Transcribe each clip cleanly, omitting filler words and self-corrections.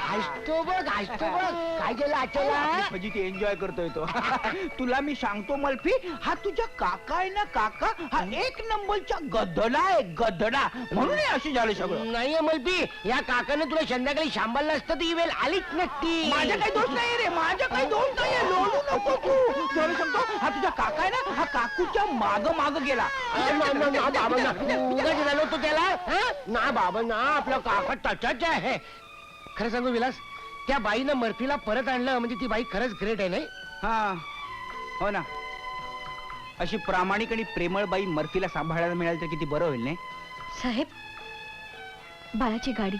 हसतो बघ काय केलं आचला म्हणजे ती एन्जॉय करतोय तो. तुला मी सांगतो मल्फी, हा तुझा काका आहे ना, काका हा एक नंबरचा गधडा आहे, गधडा. म्हणून हे असं झालं सगळं. नाही मल्पी, या काकाने तुला संध्याकाळी सांभाळलं असतं ती वेळ आलीच नसती. माझा काही दोष नाही रे, माझा काही दोष नाहीये. लोळू नको तू. तुला सांगतो, हा तुझा काका आहे ना, हा काकूच्या माग माग गेला. झालो तो त्याला ना बाबा ना, आपला काका तचाच आहे. खरं सांगू विलास, त्या बाईनं मर्फीला परत आणलं म्हणजे ती बाई खरंच ग्रेट आहे नाही. हा हो ना, अशी प्रामाणिक आणि प्रेमळ बाई मर्फीला सांभाळायला मिळाली तर किती बरं होईल नाही. साहेब, बाळाची गाडी.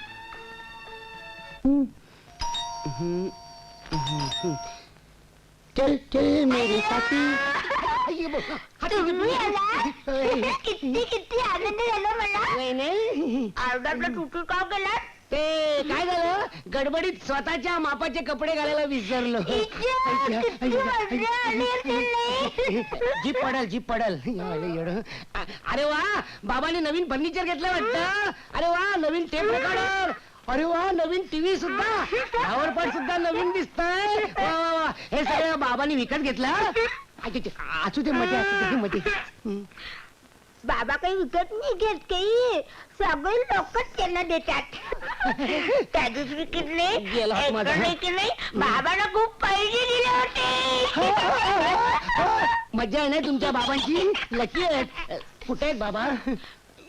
चल चल मेरे साथी. किती आनंद झाला मला. नाही आवडातला तुटू का गेला. ते काय झालं, गडबडीत स्वतःच्या मापाचे कपडे घालायला विसरलो. जीप पडल. अरे वा, बाबांनी नवीन फर्निचर घेतलं वाटतं. अरे वा, नवीन टेप रेकॉर्डर. अरे वा, नवीन टीव्ही सुद्धा, फ्लावर सुद्धा नवीन दिसतंय. वा वा वा, हे सगळं बाबांनी विकत घेतलं. असू दे मध्ये. बाबा काही विकत नाही घेत, काही सगळे लोकच त्यांना देतात. त्या दिवशी विकले बाबांना खूप पैसे दिले होते. मज्जा आहे ना तुमच्या बाबांची. लकी आहेत. कुठे आहेत बाबा?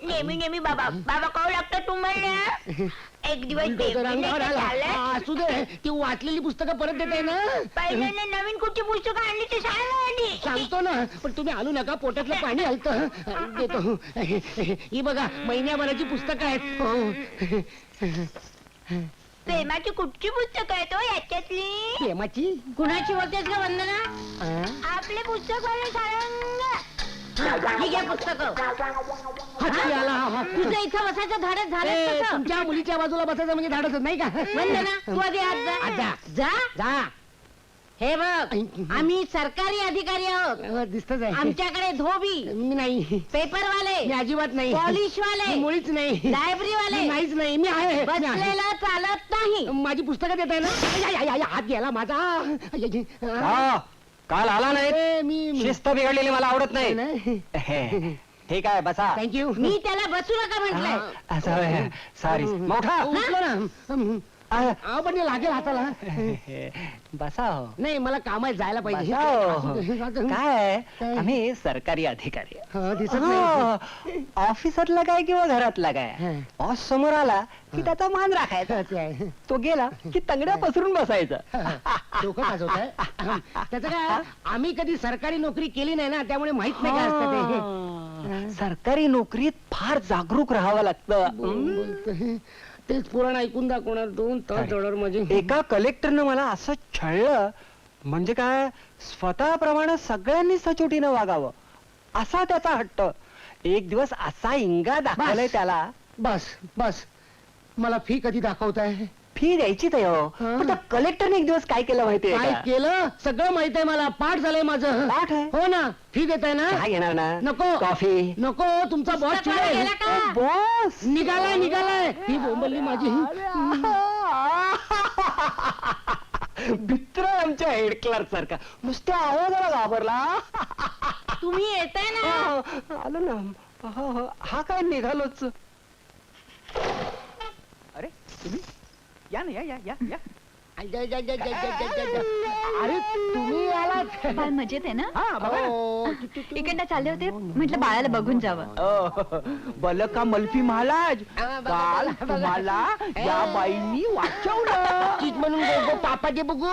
नेहमी बाबा कळू लागतं तुम्हाला. एक दिवस असू दे, ती वाचलेली पुस्तकं परत देते ना. पहिल्यांदा नवीन कुठची पुस्तकं आणली ते सांगतो ना, पण तुम्ही आणू नका, पोटातलं पाणी आलतं. देतो. ही बघा, महिन्याभराची पुस्तकं आहेत. प्रेमाची कुठची पुस्तकं आहेत हो याच्यातली? प्रेमाची? कुणाची होतेस का वंदना? आपले पुस्तक वाले सारंग. ही घ्या पुस्तक. तुझं इथं बसायचं धाडस झालं. तुमच्या मुलीच्या बाजूला बसायचं म्हणजे धाडसच नाही का? वंदना, तू आधी आत जा. जा. हे बघ, आम्ही सरकारी अधिकारी आहोत. दिसतच आहे. आमच्याकडे धोबी मी नाही, पेपरवाले, मी अजिबात नाही, पॉलिशवाले, मुळीच नाही, लायब्ररीवाले नाहीच नाही. मी आहे, बसलेला चालत नाही. माझी पुस्तकं देत आहे ना. हात गेला माझा. काल आला नाही. मी शिस्त बिघडलेली मला आवडत नाही. हे काय, बसा. थँक्यू. मी त्याला बसू नका म्हटलंय. सॉरी. मोठा उठलो ना. पण लागेल हाताला. बसा हो. नाही, मला कामात जायला पाहिजे. काय, आम्ही सरकारी अधिकारी. दिसत नाही. ऑफिसरला काय किंवा घरातला काय, बॉस समोर आला की त्याचा मान राखायचा. तो गेला की तंगड्या पसरून बसायचं. डोकं वाजवतंय. त्याचं काय, आम्ही कधी सरकारी नोकरी केली नाही ना, त्यामुळे माहित नाही काय असतं ते. सरकारी नोकरीत फार जागरूक राहावं लागतं. तेच पुराण ऐकून दाखवणार 2 तास डॉलर म्हणजे. एका कलेक्टरनं मला असं छळलं, म्हणजे काय, स्वतःप्रमाणे सगळ्यांनी सचोटीनं वागावं असा त्याचा हट्ट. एक दिवस असा इंगा दाखवलाय त्याला. बस मला फी कधी दाखवताय? फी द्यायची ते हो. पण त्या कलेक्टरने एक दिवस काय केलं माहितीये? काय केलं? सगळं माहित आहे मला, पाठ झालंय माझं. पाठ आहे? हो ना. फी देताय ना? काय घेणार ना? नको. कॉफी नको. तुमचा बॉस चिडेल. बॉस निघालाय. ही बोंबलली माझी. मित्र आमच्या हेड क्लर्क सारखा नुसत्या आवाजाला घाबरला. तुम्ही येताय ना? आलो ना. हा काय निघालोच. अरे तुम्ही या ना, या. अरे तुम्ही आलात. बाळ मजेत आहे ना? हा, इकडनं चालले होते, म्हटलं बाळाला बघून जावं. बल का मल्फी महाराज, काल तुम्हाला या बाईंनी वाचवलं. चीज म्हणून पापा दे बघू.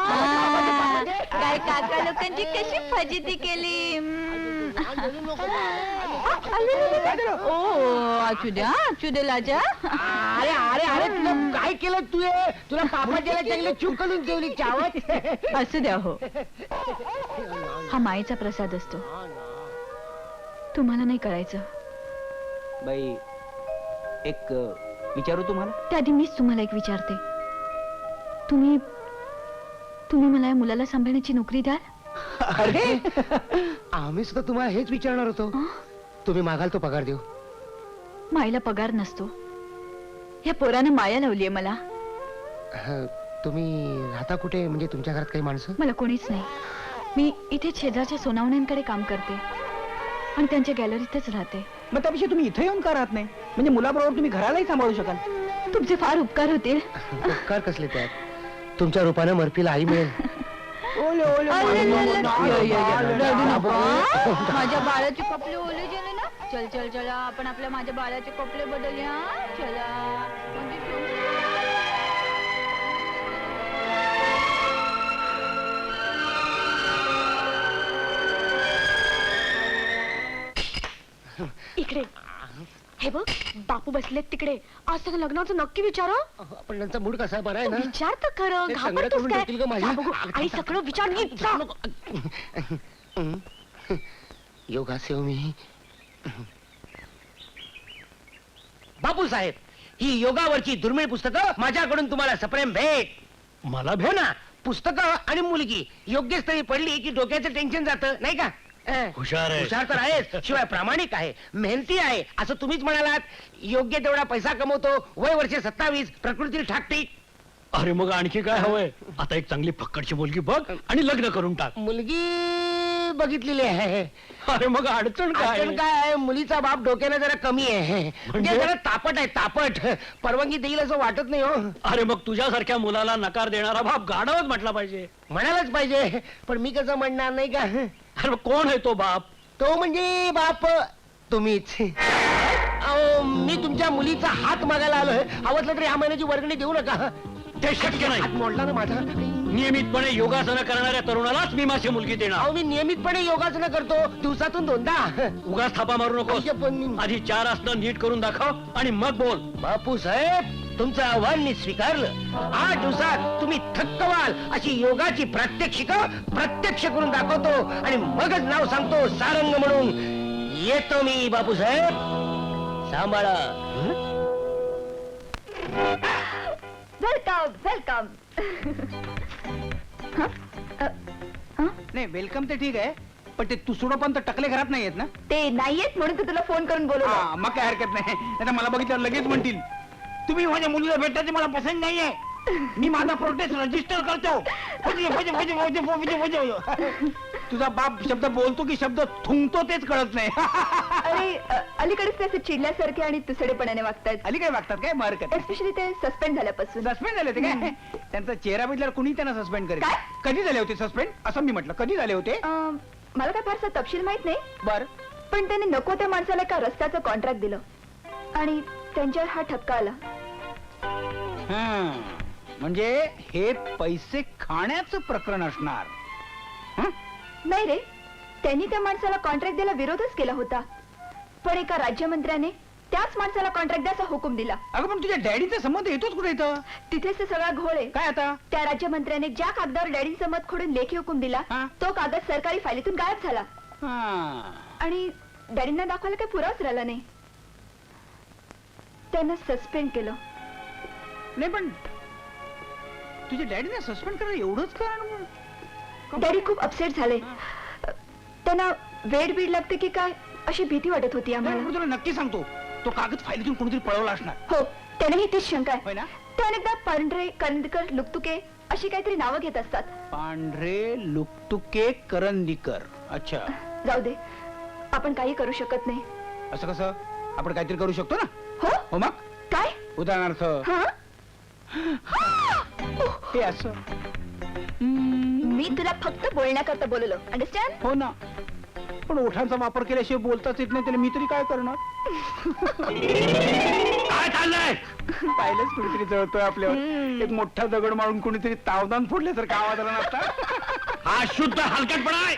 काय काका लोकांची कशी फजिती केली. असू दे लाजा. अरे तुला काय केलं? तुला पापा द्यायला चूक करून ठेवली चावत. असू द्या हो. हा मायेचा प्रसाद असतो, तुम्हाला नाही कळायचं. बाई, एक विचारू तुम्हाला? त्याआधी मीच तुम्हाला एक विचारते. तुम्ही मला या मुलाला सांभाळण्याची नोकरी द्याल? अरे आम्ही सुद्धा तुम्हाला हेच विचारणार होतो. तुम्ही मागाल तो पगार देऊ. मायला पगार नसतो. या पोरानं माया लावलीये मला. तुम्ही राहता कुठे, म्हणजे तुमच्या घरात काही माणसं? मला कोणीच नाही. मी इथे शेजारच्या सोनावण्यांकडे काम करते आणि त्यांच्या गॅलरीतच राहते. मग त्यापेक्षा तुम्ही इथे येऊन का राहत नाही? म्हणजे मुलाबरोबर तुम्ही घरालाही सांभाळू शकाल. तुमचे फार उपकार होतील. उपकार कसले त्यात? तुमच्या रूपानं मर्फीला आई मिळेल. ओले ओले माझ्या बाळाचे कपडे ओले झाले ना. चल चल चला, आपण आपल्या माझ्या बाळाचे कपडे बदलूया. चला. इकडे हे बघ, बापू बसलेत तिकडे. आज त्याचं लग्नाचं नक्की विचारा. पण त्यांचा मूड कसा बरा आहे ना? विचार तर खरं. ते सगळं घाबरतोस करून काय? देतील गं माझ्या. जा बघू, आणि सगळं विचार नीट जा. Yoga save me. बापू साहेब, ही योगावरची दुर्मिळ पुस्तकं माझ्याकडून तुम्हाला सप्रेम भेट. मला हो ना, पुस्तकं आणि मुलगी योग्य स्थळी पडली की डोक्याचं टेन्शन जातं, नाही का? हुशार आहे. हुशार तर आहेच, शिवाय प्रामाणिक आहे, मेहनती आहे, असं तुम्हीच म्हणालात. योग्य तेवढा पैसा कमवतो, वय वर्षे 27, प्रकृती ठाकटीक. अरे मग आणखी काय हवंय? आता एक चांगली फक्कडची मुलगी बघ आणि लग्न करून टाक. मुलगी बघितलेली आहे. अरे मग अडचण काय? अडचण काय आहे, मुलीचा बाप डोक्यानं जरा कमी आहे, म्हणजे जरा तापट आहे, तापट. परवानगी देईल असं वाटत नाही हो. अरे मग तुझ्यासारख्या मुलाला नकार देणारा बाप गाढवच म्हटला पाहिजे. म्हणायलाच पाहिजे, पण मी कसं म्हणणार, नाही का? अरे मग कोण आहे तो बाप? तो म्हणजे बाप तुम्हीच. अहो, मी तुमच्या मुलीचा हात मागायला आलोय. आवडलं तरी ह्या महिन्याची वर्गणी देऊ नका. ते शक्य हात नाही. मोडला ना माझा. नियमितपणे योगासनं करणाऱ्या तरुणालाच मी माझी मुलगी देणार. अहो, मी नियमितपणे योगासनं करतो, दिवसातून 2दा. उगाच थापा मारू नकोस. पण मी आधी 4 आसनं नीट करून दाखव आणि मग बोल. बापू साहेब, तुमचं आव्हान मी स्वीकारलं. 8 दिवसात तुम्ही थक्क व्हाल अशी योगाची प्रात्यक्षिक प्रत्यक्ष करून दाखवतो आणि मगच नाव सांगतो सारंग म्हणून. येतो मी बापू साहेब, सांभाळा. Welcome welcome. नाही, वेलकम ते ठीक आहे, पण ते तू सोडोपंत टकले घरात नाही आहेत ना? ते नाहीयेत म्हणून तर तुला फोन करून बोलवलं. मग काय हरकत नाही. आता मला बघितल्यावर लगेच म्हणतील तुम्ही माझ्या मुलीला भेटायचे मला पसंत नाहीये. मी माझा प्रोटेस्ट रजिस्टर करतो. तुझा बाप शब्द बोलतो की शब्द थुंकतो तेच कळत नाही. अरे अलीकडेच ते असे चिडल्यासारखे आणि तुसडेपणाने वागतायत. अली काय वागतात काय? मग हरकत एस्पेशली ते सस्पेंड झाल्यापासून. सस्पेंड झाले होते काय? त्यांचा चेहरा बघितल्यावर कुणी त्यांना सस्पेंड करेल. काय? कधी झाले होते सस्पेंड असं मी म्हटलं? कधी झाले होते? मला काय फारसा तपशील माहित नाही, बर. पण त्यांनी नको त्या माणसाला एका रस्त्याचं कॉन्ट्रॅक्ट दिलं आणि त्यांच्यावर हा ठपका आला. म्हणजे हे पैसे खाण्याचं प्रकरण असणार. नाही रे, त्यांनी त्या माणसाला कॉन्ट्रॅक्ट द्यायला विरोधच केला होता, पण एका राज्यमंत्र्याने त्याच माणसाला कॉन्ट्रॅक्ट द्यायचा हुकूम दिला. अगं पण तुझ्या डॅडीचा संबंध येतोच कुठे इथं? तिथेच ते सगळा घोळ आहे. काय आता? त्या राज्यमंत्र्याने ज्या कागदावर डॅडींचं मत खोडून लेखी हुकूम दिला, हा? तो कागद सरकारी फायलीतून गायब झाला आणि डॅडींना दाखवायला काही पुरावाच राहिला नाही. त्यांना सस्पेंड केलं. नाही पण तुझ्या डॅडीने सस्पेंड करायला एवढंच कारण? डॅडी खूप अपसेट झाले. त्यांना वेड बीड लागते की काय अशी भीती वाटत होती आम्हाला. मी तुला नक्की सांगतो, तो कागद फायलीतून कोणीतरी पळवला असणार. हो, त्यानेही तीच शंका होय आहे. ना? ते अनेकदा पांढरे, करंदीकर, लुकतुके अशी काहीतरी नावं घेत असतात. पांढरे लुकतुके करंदीकर. अच्छा, जाऊ दे, आपण काही करू शकत नाही. असं कसं? आपण काहीतरी करू शकतो ना. हो, हो मग काय? उदाहरणार्थ हा? हे असं. मी तुला फक्त बोलण्याकरता बोललो, अंडरस्टँड? हो ना, पण ओठांचा वापर केल्याशिवाय बोलताच येत नाही, त्याला मी तरी काय करणार? काय चाललंय? पाहिलंच कुणीतरी जळतोय आपल्यावर. एक मोठा दगड मारून कुणीतरी तावदान फोडले तर आवाज आला नसता. हा शुद्ध हलकटपणा आहे.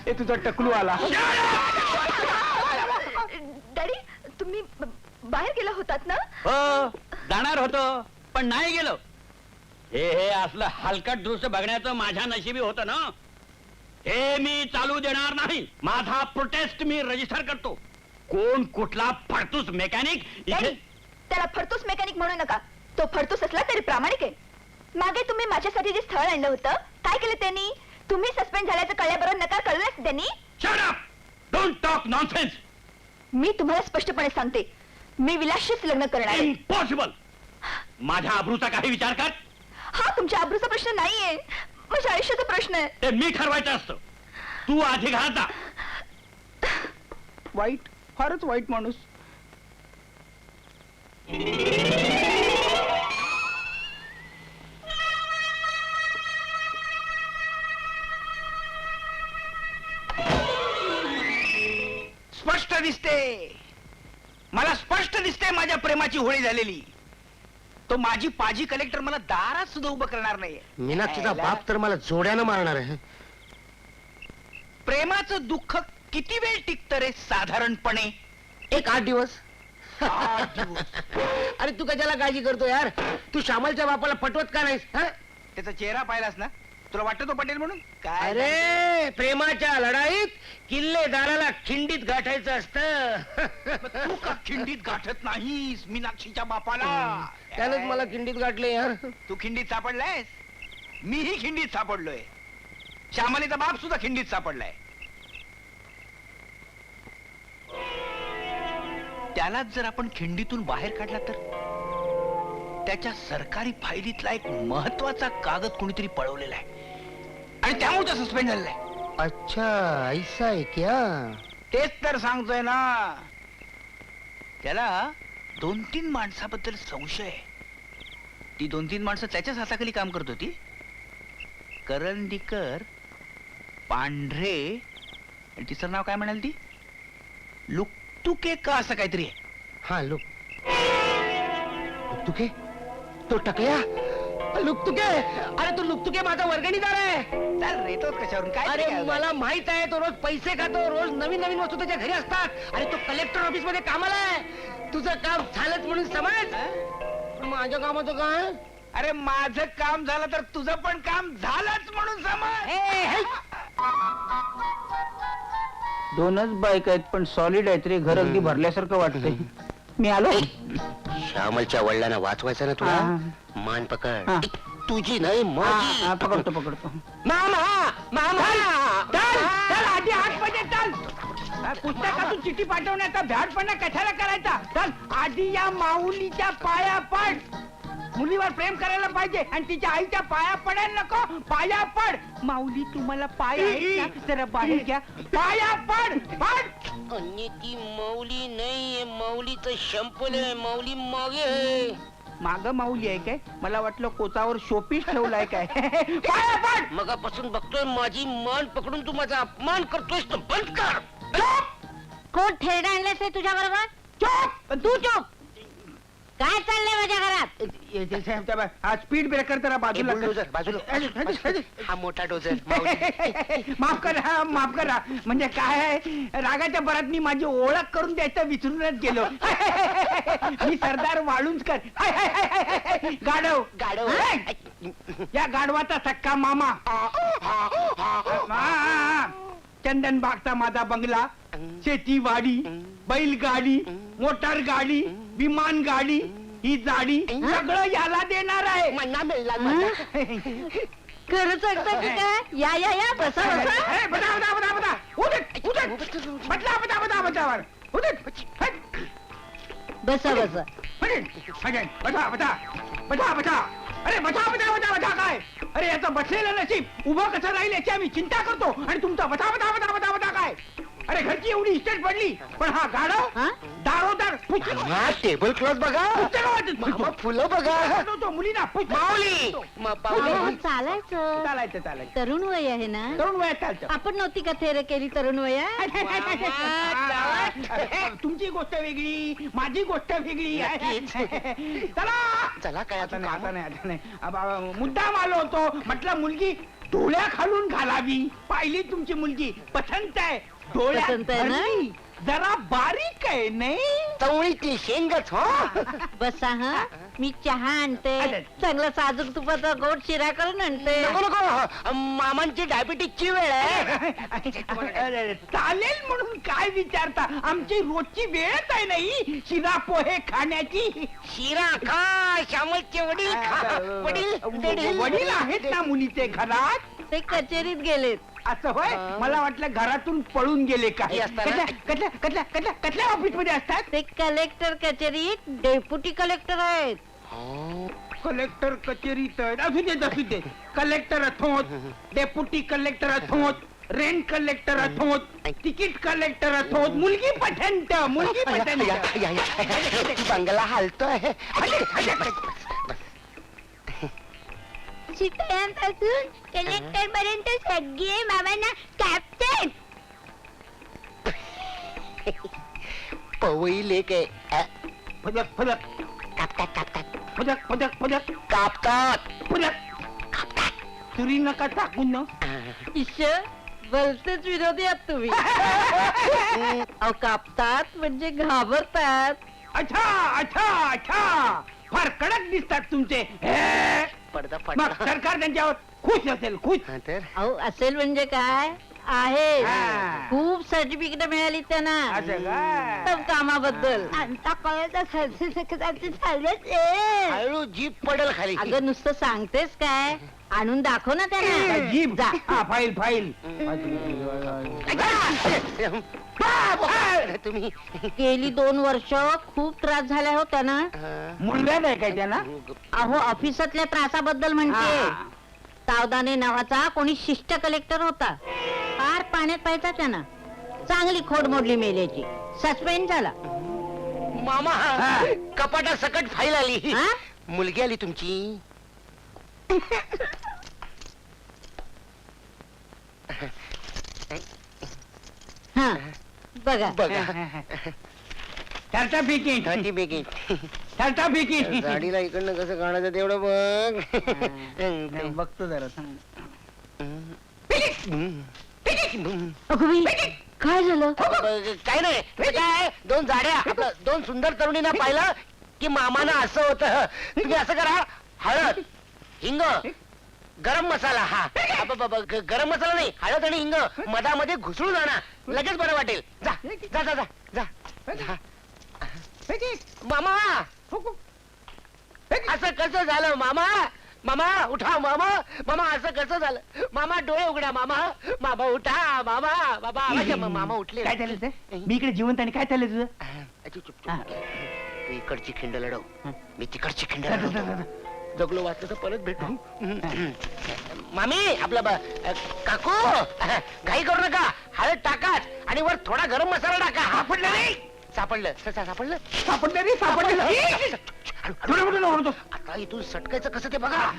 हे तुझा टकलू आला. डॅडी, तुम्ही बाहेर गेला होतात ना? हो, जाणार होतो पण नाही गेलो. हे असलं हलकट दृश्य बघण्याचं माझ्या नशिबी होतं ना. हे मी चालू देणार नाही. माझा प्रोटेस्ट मी रजिस्टर करतो. कोण कुठला फडतूस मेकॅनिक डॅडी, इथे त्याला फडतूस मेकॅनिक म्हणू नका. तो फडतूस असला तरी प्रामाणिक आहे. मागे तुम्ही माझ्यासाठी जे स्थळ आणलं होतं, काय केलं त्यांनी? तुम्ही सस्पेंड झाल्याचं कळल्याबरोबर नकार कळलाच त्यांनी. Shut up, don't talk nonsense. मी तुम्हाला स्पष्टपणे सांगते, मी विलासशीच लग्न करणार आहे. इम्पॉसिबल. माझ्या आबरूचा काही विचार कर. हा तुमच्या आबरूचा प्रश्न नाहीये, माझ्या आयुष्याचा प्रश्न आहे. ते मी ठरवायचं असतं. तू आधी घरात जा. वाईट, फारच वाईट माणूस. स्पष्ट दिसते, मला स्पष्ट दिसते माझ्या प्रेमाची होळी झालेली. तो माझी पाजी कलेक्टर मला दारात सुद्धा उभं करणार नाही. मीनाक्षीचा बाप तर मला जोड्यानं मारणार आहे. प्रेमाचं दुःख किती वेळ टिकतं रे साधारणपणे? एक 8 दिवस. 8 दिवस. अरे तू कशाला काळजी करतो यार? तू श्यामलच्या बापाला पटवत का नाहीस? हा? त्याचा चेहरा पाहिलास ना, तुला वाटतं तो पटेल म्हणून? काय अरे प्रेमाच्या लढाईत किल्लेदाराला खिंडीत गाठायचं असतं. तू का खिंडीत गाठत नाहीस मीनाक्षीच्या बापाला? त्यानंच मला खिंडीत गाठले यार. तू खिंडीत सापडलायस, मीही खिंडीत सापडलोय. श्यामलीचा बाप सुद्धा खिंडीत सापडलाय. त्यालाच जर आपण खिंडीतून बाहेर काढला तर त्याच्या सरकारी फायलीतला एक महत्वाचा कागद कोणीतरी पळवलेला आहे आणि त्यामुळे तो सस्पेंड झालेला आहे. अच्छा ऐसा आहे क्या? तेच तर सांगतोय ना. त्याला 2-3 माणसाबद्दल संशय आहे. ती 2-3 माणसं त्याच्याच हाताखाली काम करत होती. करंदीकर, पांढरे आणि तिचं नाव काय म्हणाल ती? लुकतुके का असं काहीतरी आहे. हा लुकतुके? तो टकल्या लुकतुके? अरे तू लुकतुके माझा वर्गणीदार आहे. चाल रे, तोच कशावरून काय अरे तरी काय मला माहित आहे, तो रोज पैसे खातो, रोज नवीन नवीन वस्तू त्याच्या घरी असतात. अरे तो कलेक्टर ऑफिस मध्ये कामाला आहे. तुझं काम झालंच म्हणून समज. पण माझ्या कामाचं काय? अरे माझं काम झालं तर तुझं पण काम झालंच म्हणून समज. दोनच बाईक आहेत पण सॉलिड आहेत रे. घर अगदी भरल्यासारखं वाटतंय. मी आलो. श्यामलच्या वडिलांना वाचवायचं ना तुला. मान हा. पकड. तुझी नाही माझी. पकडतो पकडतो. मामा मामा चल आधी आतमध्ये चल. पुस्तकातून चिठ्ठी पाठवण्याचा भ्याडपणा कशाला करायचा? चल आधी या माऊलीच्या पाया पड. मुलीवर प्रेम करायला पाहिजे आणि तिच्या आईच्या पाया पडायला नको. पाया पड. माऊली तुम्हाला पाय आहेत ना? जरा बाहेर घ्या. पाया पड पड. आणि ती माऊली नाहीये, माऊलीचं शंपल आहे. माऊली मागे आहे. माग माऊली आहे काय? मला वाटलं कोचावर शोपीस ठेवलाय काय. पाया पड. मगापासून बघतोय माझी मान पकडून तू माझा अपमान करतोयस तर बंद कर. कोण थेरडा आणलास रे तुझ्या बरोबर? चोप. तू चुप. काय चाललंय माझ्या घरात? हा स्पीड ब्रेकर तर बाजूला कर. बुलडोझर, बाजूला. हा मोठा डोझर. माफ करा माफ करा. म्हणजे काय आहे, रागाच्या भरात मी माझी ओळख करून द्यायचं विसरूनच गेलो. मी सरदार वाळुंजकर. गाढव गाढव. या गाढवाचा सक्का मामा. चंदन बागचा माझा बंगला, शेती वाडी, बैलगाडी, मोटार गाडी, विमान गाडी, ही जाडी सगळं याला देणार आहे. मन्ना मिळला मला. खरं सांगता की काय? या या या बसा बसा. ए, बता बता बता बता. उदट उदट. बदला बता बता बता. उदट. बसा बसा. बता बता बता बता. अरे बता बता बता बता काय? अरे याचं बसलेलं नशीब उभं कसं राहील याची आम्ही चिंता करतो आणि तुमचा बता बता बता बता बता काय? अरे घरची एवढी इस्टेट पडली पण हा गाडव हा? दारोदार हा टेबल क्लॉथ बघा. मामा फुलं बघा. तो मुलीना माऊली. पाऊली. अहो, चालायचं. चालायचं चालायचं. तरुण वय आहे ना? तरुण वयात चालतं. आपण नव्हती का थेर केली तरुण वयात? तुमची गोष्ट वेगळी, माझी गोष्ट वेगळी आहे. चला चला काय आता आता नाही आता नाही आता नाही. मुद्दाम आलो होतो. म्हटलं मुलगी डोळ्या खालून घालावी. पाहिली तुमची मुलगी पसंत आहे. डोळ्यात पसंत आहे ना? भरली. जरा बारीक आहे नाही? तवळीतली शेंगच हो. बसा हा. मी चहा आणते. अरे. चांगला साजूक तुपाचा गोड शिरा करून आणते. नको नको. मामांची डायबिटीसची वेळ आहे. अरे, चालेल म्हणून काय विचारता? आमची रोजची वेळच आहे नाही शिरा पोहे खाण्याची. शिरा खा. श्यामलचे वडील खा. वडील वडील आहेत ना मुलीचे घरात? ते कचेरीत गेलेत. असं होय मला वाटलं घरातून पळून गेले काय हे असताना- कसल्या ऑफिस मध्ये असतात ते कलेक्टर कचेरीत डेप्युटी कलेक्टर आहेत. कलेक्टर कचेरीत आहेत. असू दे कलेक्टर अथोत डेप्युटी कलेक्टर अथोत रेंट कलेक्टर अथोत तिकीट कलेक्टर अथोत मुलगी पठंत बंगला हालतोय शिकण्यापासून कलेक्टर पर्यंत सगळे बाबांना कॅप्टन. पवई लेक आहे फदक फदक कापतात फदक फदक फदक कापतात फदक तुरी नका टाकून ना ईश्वर भलतेच विरोधी आहात तुम्ही. अहो कापतात म्हणजे घाबरतात. अच्छा अच्छा अच्छा फार कडक दिसतात तुमचे पडदा मग पडदा सरकार त्यांच्यावर खुश असेल खुश तर अहो असेल म्हणजे काय आहे. हा. खूप सर्टिफिकेट मिळाली त्यांना असं काय सब कामाबद्दल. आता कळत हळू जीप पडल खाली अगं नुसतं सांगतेस काय आणून दाखव ना त्यांना. जीप जा. फाईल फाईल तुम्ही गेली 2 वर्ष खूप त्रास झाला हो त्यांना. मुलगा नाही काय त्यांना अहो ऑफिसातल्या त्रासाबद्दल म्हणते. तावदाने नावाचा कोणी शिष्ट कलेक्टर होता. फार पाण्यात पाहायचा त्यांना. चांगली खोड मोडली मेल्याची. सस्पेंड झाला. मामा कपाटा सकट फाईल आली हा? मुलगी आली तुमची हा बघा. बघा सर्टिफिकेट ती बेगी सर्टिफिकेट गाडीला इकडनं कसं काढायचं तेवढं बघ बघतो जरा अगं बाई, काय झालं? काय नाही ते काय दोन जाड्या आपलं दोन सुंदर तरुणींना पाहिलं की मामानं असं होतं तुम्ही असं करा हळद हिंग गरम मसाला हा गरम मसाला नाही हळद आणि हिंग मधामध्ये घुसळून आणा लगेच बरं वाटेल जा जा जा जा जा मामा असं कसं झालं मामा मामा उठा मामा मामा असं कसं झालं मामा डोळे उघडा मामा मामा उठा मामा बाबा आवाज आहे, मामा उठले काय झालं ते मी इकडे जिवंत आणि काय चाललंय तुझं चुप, चुप, चुप. तू इकडची खिंड लढव मी तिकडची खिंड लढवतो जगलो वाचलं तर परत भेटू मामी आपला काकू घाई करू नका हळद टाकाच आणि वर थोडा गरम मसाला टाका सापडलं नाही सापडलं सापडलं सापडलं नाही सापडलं थोडं मोठं ओरडतो. आता इथून सटकायचं कसं ते बघा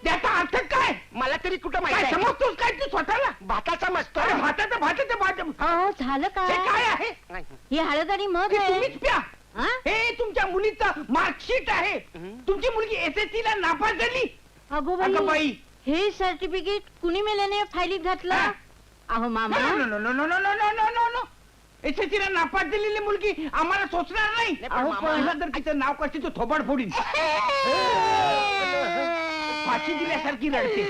त्याचा अर्थ काय मला तरी कुठं काय माहिती समजतोस काय तू स्वतःला भाताचा मस्त अरे भाताचं भात अहो झालं हे काय? काय आहे ही हळद आणि मध हे आहे. तुम्हीच प्या हा? हे तुमच्या मुलीचं मार्कशीट आहे तुमची मुलगी एसएससी ला नापास झाली अगो अगं बाई, बाई हे सर्टिफिकेट कुणी मेल्याने फायलीत घातलं? हा. अहो मामा, एसएससी ला नापास झालेली मुलगी आम्हाला सोचणार नाही पण अहो, मामा- पहिला जर तिचं नाव कशी तो थोबाड फोडीन फाशी दिल्यासारखी रडते